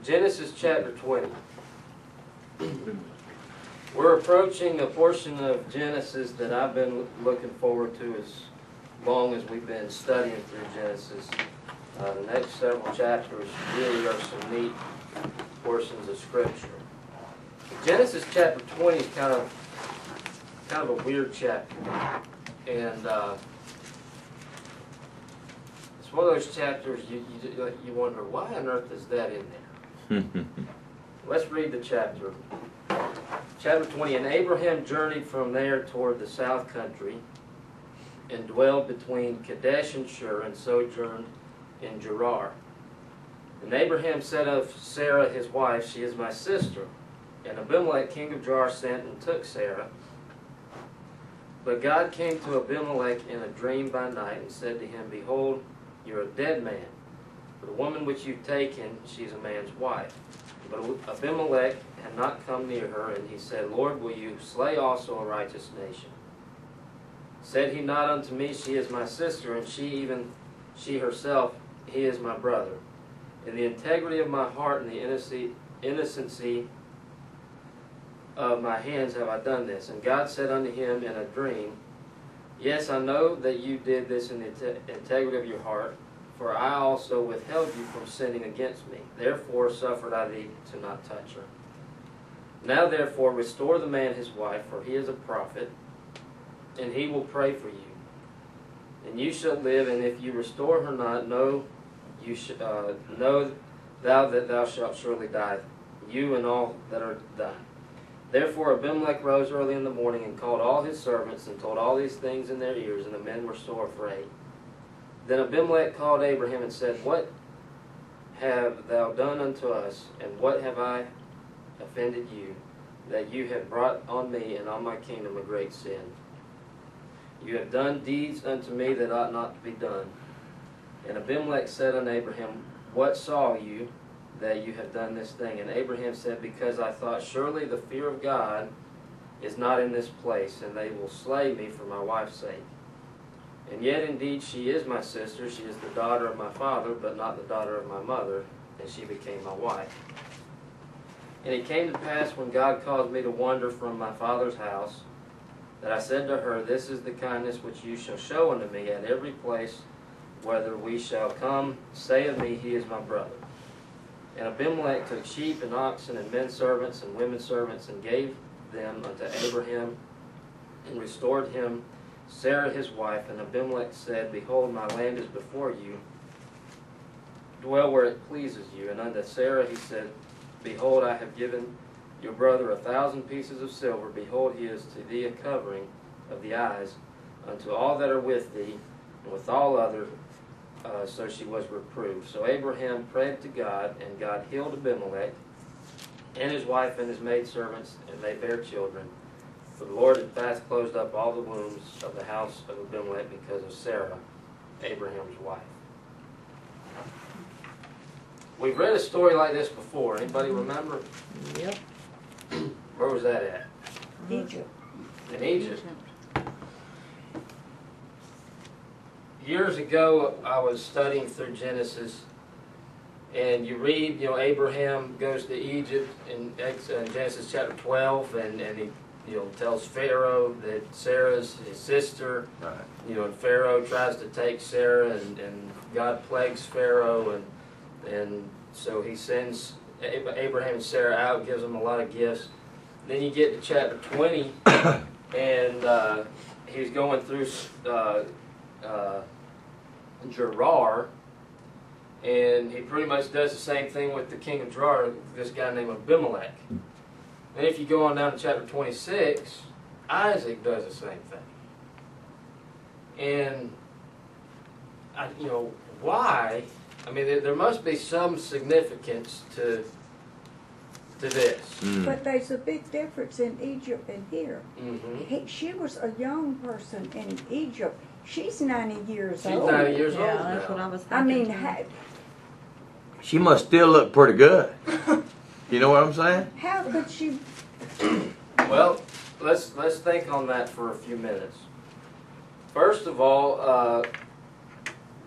Genesis chapter 20. We're approaching a portion of Genesis that I've been looking forward to as long as we've been studying through Genesis. The next several chapters really are some neat portions of Scripture. Genesis chapter 20 is kind of a weird chapter, and it's one of those chapters you wonder, why on earth is that in there? Let's read the chapter. Chapter 20, and Abraham journeyed from there toward the south country, and dwelled between Kadesh and Shur, and sojourned in Gerar. And Abraham said of Sarah his wife, she is my sister. And Abimelech king of Gerar sent and took Sarah. But God came to Abimelech in a dream by night, and said to him, behold, you are a dead man. For the woman which you've taken, she is a man's wife. But Abimelech had not come near her, and he said, Lord, will you slay also a righteous nation? Said he not unto me, she is my sister, and she herself, he is my brother. In the integrity of my heart and the innocency of my hands have I done this. And God said unto him in a dream, yes, I know that you did this in the integrity of your heart, for I also withheld you from sinning against me. Therefore suffered I thee to not touch her. Now therefore restore the man his wife, for he is a prophet, and he will pray for you. And you shall live, and if you restore her not, know thou that thou shalt surely die, you and all that are thine. Therefore Abimelech rose early in the morning, and called all his servants, and told all these things in their ears, and the men were sore afraid. Then Abimelech called Abraham, and said, what have thou done unto us, and what have I offended you, that you have brought on me and on my kingdom a great sin? You have done deeds unto me that ought not to be done. And Abimelech said unto Abraham, what saw you that you have done this thing? And Abraham said, because I thought, surely the fear of God is not in this place, and they will slay me for my wife's sake. And yet indeed she is my sister, she is the daughter of my father, but not the daughter of my mother, and she became my wife. And it came to pass, when God caused me to wander from my father's house, that I said to her, this is the kindness which you shall show unto me at every place whither we shall come, say of me, he is my brother. And Abimelech took sheep and oxen and men servants and women servants, and gave them unto Abraham, and restored him Sarah his wife. And Abimelech said, behold, my land is before you, dwell where it pleases you. And unto Sarah he said, behold, I have given your brother 1,000 pieces of silver. Behold, he is to thee a covering of the eyes unto all that are with thee, and with all other. So she was reproved. So Abraham prayed to God, and God healed Abimelech and his wife and his maidservants, and they bare children. For the Lord had fast closed up all the wombs of the house of Abimelech because of Sarah, Abraham's wife. We've read a story like this before. Anybody remember? Yep. Where was that at? Egypt. In Egypt. Years ago, I was studying through Genesis, and you read, Abraham goes to Egypt in Genesis chapter 12, and he, tells Pharaoh that Sarah's his sister. Right. And Pharaoh tries to take Sarah, and God plagues Pharaoh, and so he sends Abraham and Sarah out, gives them a lot of gifts. Then you get to chapter 20, and he's going through Gerar, and he pretty much does the same thing with the king of Gerar, this guy named Abimelech. And if you go on down to chapter 26, Isaac does the same thing. And why? I mean, there must be some significance to this. But there's a big difference in Egypt and here. Mm-hmm. She was a young person in Egypt. She's 90 years old. She's 90 years old Yeah, now. that's what I was thinking. I mean, She must still look pretty good. You know what I'm saying? how could she? Well, let's think on that for a few minutes. First of all,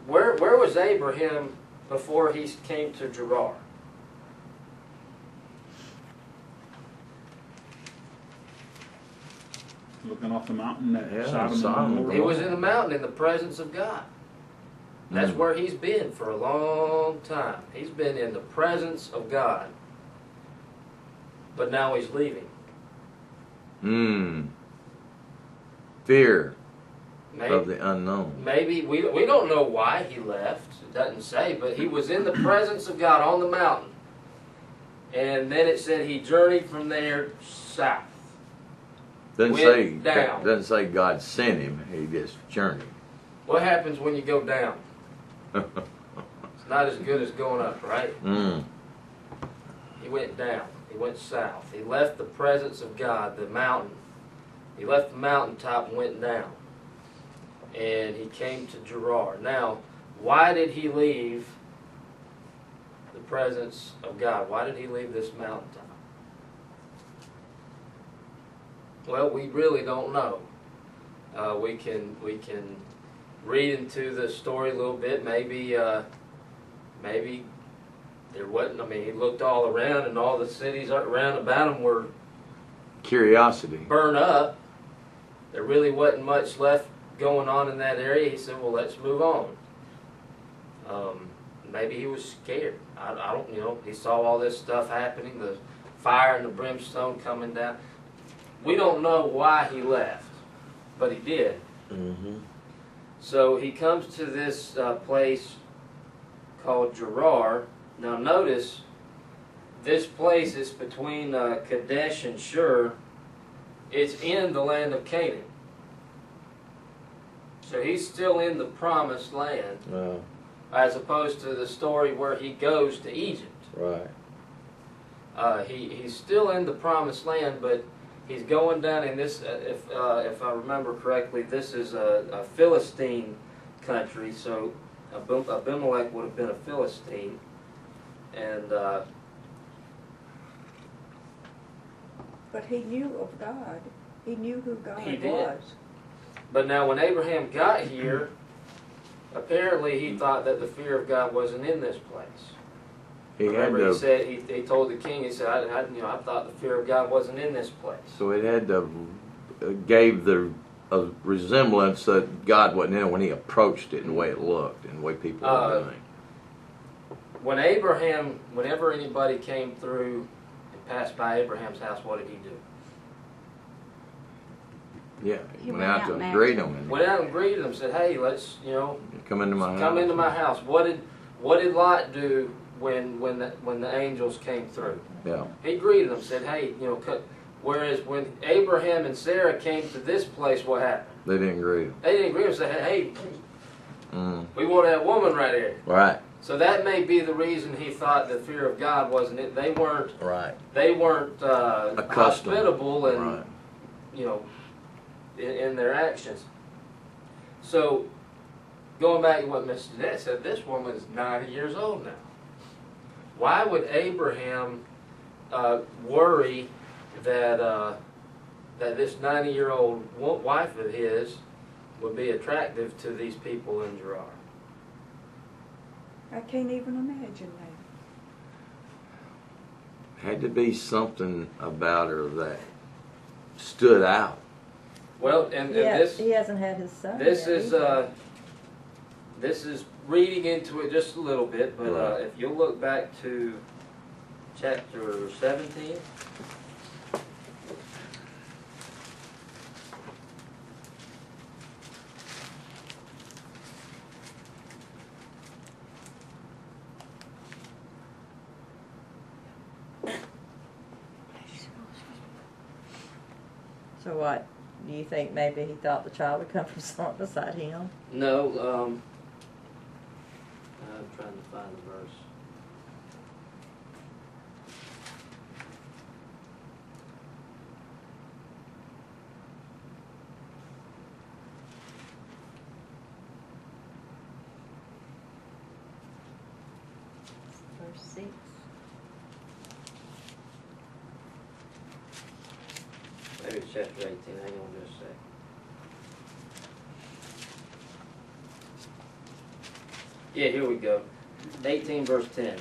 where was Abraham before he came to Gerar? looking off the mountain at Yeah, Sodom and Sodom. Gomorrah. He was in the mountain in the presence of God. That's Mm. where he's been for a long time. He's been in the presence of God. But now he's leaving. Fear Maybe, of the unknown. maybe we don't know why he left. It doesn't say, but he was in the presence of God on the mountain. And then it said he journeyed from there south. Doesn't Went say down. doesn't say God sent him. He just journeyed. What happens when you go down? It's not as good as going up, right? He went down. He went south. He left the presence of God, the mountain. He left the mountaintop and went down. And he came to Gerar. Now, why did he leave the presence of God? Why did he leave this mountaintop? Well, we really don't know. We can read into the story a little bit. Maybe there wasn't. I mean, he looked all around, and all the cities around about him were Curiosity. burned up. There really wasn't much left going on in that area. He said, "Well, let's move on." Maybe he was scared. I don't. He saw all this stuff happening, the fire and the brimstone coming down. We don't know why he left, but he did. So he comes to this place called Gerar. Now notice, this place is between Kadesh and Shur. It's in the land of Canaan. So he's still in the promised land, as opposed to the story where he goes to Egypt. Right. He's still in the promised land, but he's going down in this, if I remember correctly, this is a Philistine country, so Abimelech would have been a Philistine. And But he knew of God. He knew who God He did. was. but now when Abraham got here, apparently he thought that the fear of God wasn't in this place. He had Remember, he to. said he told the king. He said, I thought the fear of God wasn't in this place. So it had to gave the a resemblance that God wasn't in it when he approached it and the way it looked and the way people were doing. Whenever anybody came through and passed by Abraham's house, what did he do? Yeah, He he went went out out to and greet asked them and Went out and greeted him. Said, "Hey, let's come into my house. come into my house." What did Lot do when the angels came through? Yeah. He greeted them. Said, "Hey, Whereas when Abraham and Sarah came to this place, what happened? They didn't greet him. They didn't greet him. Said, "Hey, we want that woman right here." Right. So that may be the reason he thought the fear of God wasn't it. They weren't Right. accustomed, hospitable and Right. in their actions. So going back to what Mr. Jeanette said, this woman is 90 years old now. Why would Abraham worry that this 90-year-old wife of his would be attractive to these people in Gerar? I can't even imagine that. Had to be something about her that stood out. Well, and Yeah, this he hasn't had his son. this yet is either. this is reading into it just a little bit, but Right. if you'll look back to chapter 17. So what? Do you think maybe he thought the child would come from someone beside him? No, I'm trying to find the verse. Verse 6. Maybe it's chapter 18. Hang on just a sec. Yeah, here we go. 18 verse 10.